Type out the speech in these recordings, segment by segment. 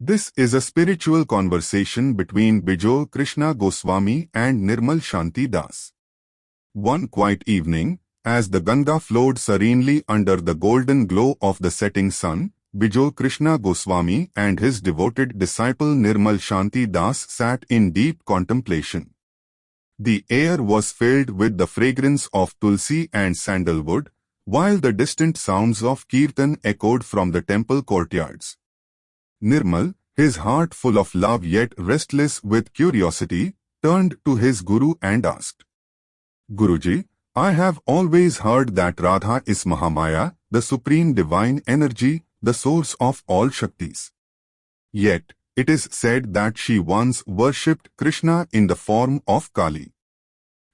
This is a spiritual conversation between Bijoy Krishna Goswami and Nirmal Shanti Das. One quiet evening, as the Ganga flowed serenely under the golden glow of the setting sun, Bijoy Krishna Goswami and his devoted disciple Nirmal Shanti Das sat in deep contemplation. The air was filled with the fragrance of tulsi and sandalwood, while the distant sounds of kirtan echoed from the temple courtyards. Nirmal, his heart full of love yet restless with curiosity, turned to his Guru and asked, "Guruji, I have always heard that Radha is Mahamaya, the supreme divine energy, the source of all shaktis. Yet, it is said that she once worshipped Krishna in the form of Kali.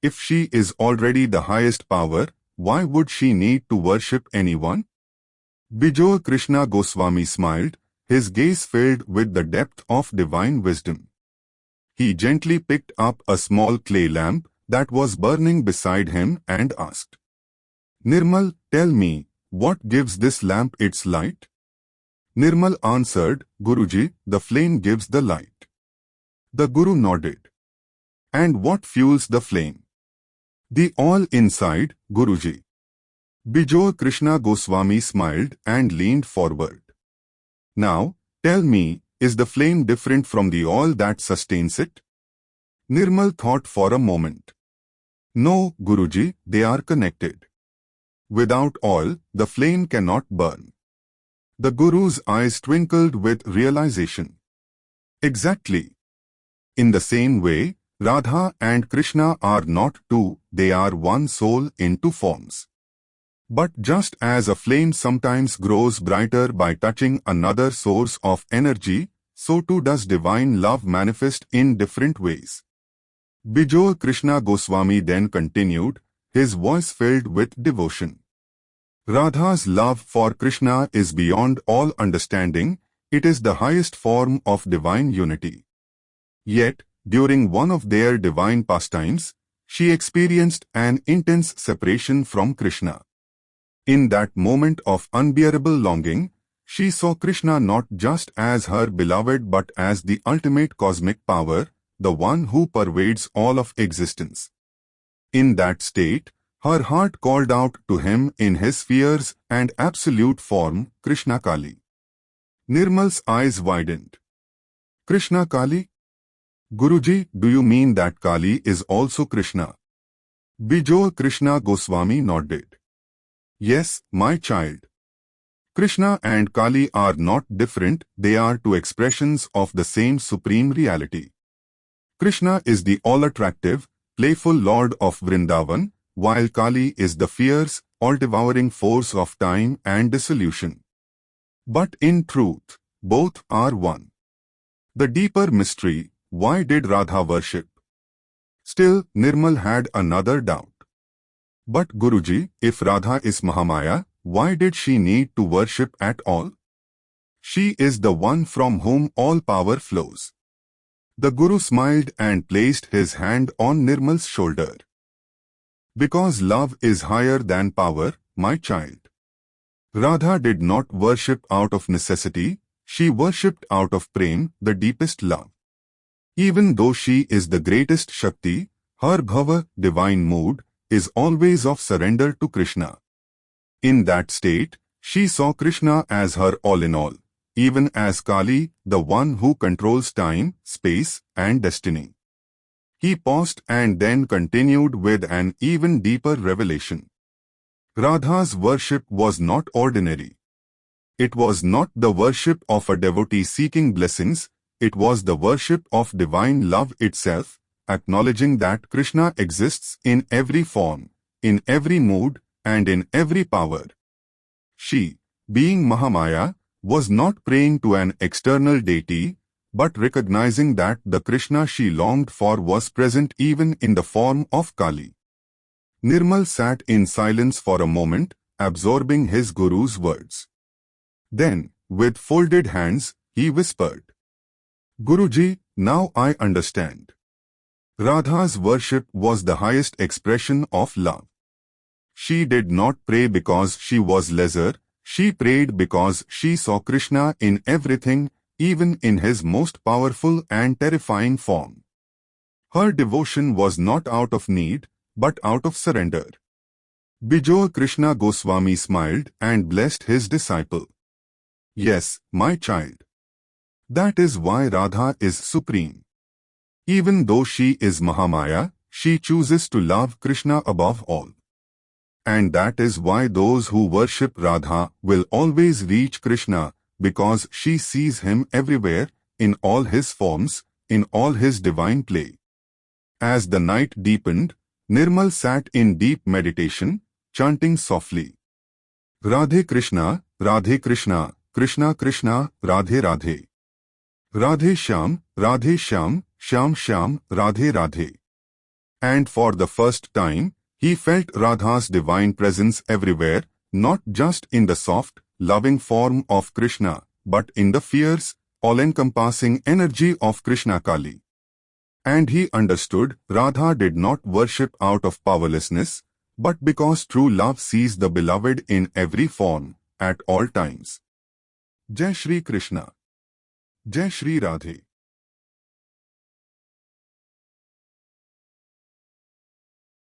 If she is already the highest power, why would she need to worship anyone?" Bijoy Krishna Goswami smiled, his gaze filled with the depth of divine wisdom. He gently picked up a small clay lamp that was burning beside him and asked, "Nirmal, tell me, what gives this lamp its light?" Nirmal answered, "Guruji, the flame gives the light." The Guru nodded. "And what fuels the flame?" "The oil inside, Guruji." Bijoy Krishna Goswami smiled and leaned forward. "Now, tell me, is the flame different from the oil that sustains it?" Nirmal thought for a moment. "No, Guruji, they are connected. Without oil, the flame cannot burn." The Guru's eyes twinkled with realization. "Exactly. In the same way, Radha and Krishna are not two, they are one soul in two forms. But just as a flame sometimes grows brighter by touching another source of energy, so too does divine love manifest in different ways." Bijoy Krishna Goswami then continued, his voice filled with devotion. "Radha's love for Krishna is beyond all understanding, it is the highest form of divine unity. Yet, during one of their divine pastimes, she experienced an intense separation from Krishna. In that moment of unbearable longing, she saw Krishna not just as her beloved but as the ultimate cosmic power, the one who pervades all of existence. In that state, her heart called out to him in his fierce and absolute form, Krishna Kali." Nirmal's eyes widened. "Krishna Kali? Guruji, do you mean that Kali is also Krishna?" Bijoy Krishna Goswami nodded. "Yes, my child. Krishna and Kali are not different, they are two expressions of the same supreme reality. Krishna is the all-attractive, playful Lord of Vrindavan, while Kali is the fierce, all-devouring force of time and dissolution. But in truth, both are one. The deeper mystery, why did Radha worship?" Still, Nirmal had another doubt. "But Guruji, if Radha is Mahamaya, why did she need to worship at all? She is the one from whom all power flows." The Guru smiled and placed his hand on Nirmal's shoulder. "Because love is higher than power, my child. Radha did not worship out of necessity, she worshipped out of prem, the deepest love. Even though she is the greatest shakti, her bhava, divine mood, is always of surrender to Krishna. In that state, she saw Krishna as her all-in-all, even as Kali, the one who controls time, space, and destiny." He paused and then continued with an even deeper revelation. Radha's worship was not ordinary. It was not the worship of a devotee seeking blessings, it was the worship of divine love itself, acknowledging that Krishna exists in every form, in every mood, and in every power. She, being Mahamaya, was not praying to an external deity, but recognizing that the Krishna she longed for was present even in the form of Kali. Nirmal sat in silence for a moment, absorbing his Guru's words. Then, with folded hands, he whispered, "Guruji, now I understand. Radha's worship was the highest expression of love. She did not pray because she was lesser, she prayed because she saw Krishna in everything, even in his most powerful and terrifying form. Her devotion was not out of need, but out of surrender. Bijoy Krishna Goswami smiled and blessed his disciple. Yes, my child. That is why Radha is supreme. Even though she is Mahamaya, she chooses to love Krishna above all. And that is why those who worship Radha will always reach Krishna, because she sees him everywhere, in all his forms, in all his divine play. As the night deepened, Nirmal sat in deep meditation, chanting softly. Radhe Krishna, Krishna Krishna, Radhe Radhe. Radhe Shyam, Shyam Shyam, Radhe Radhe. And for the first time, he felt Radha's divine presence everywhere, not just in the soft, loving form of Krishna, but in the fierce, all-encompassing energy of Krishna Kali. And he understood Radha did not worship out of powerlessness, but because true love sees the beloved in every form, at all times. Jai Shri Krishna. Jai Shri Radhe.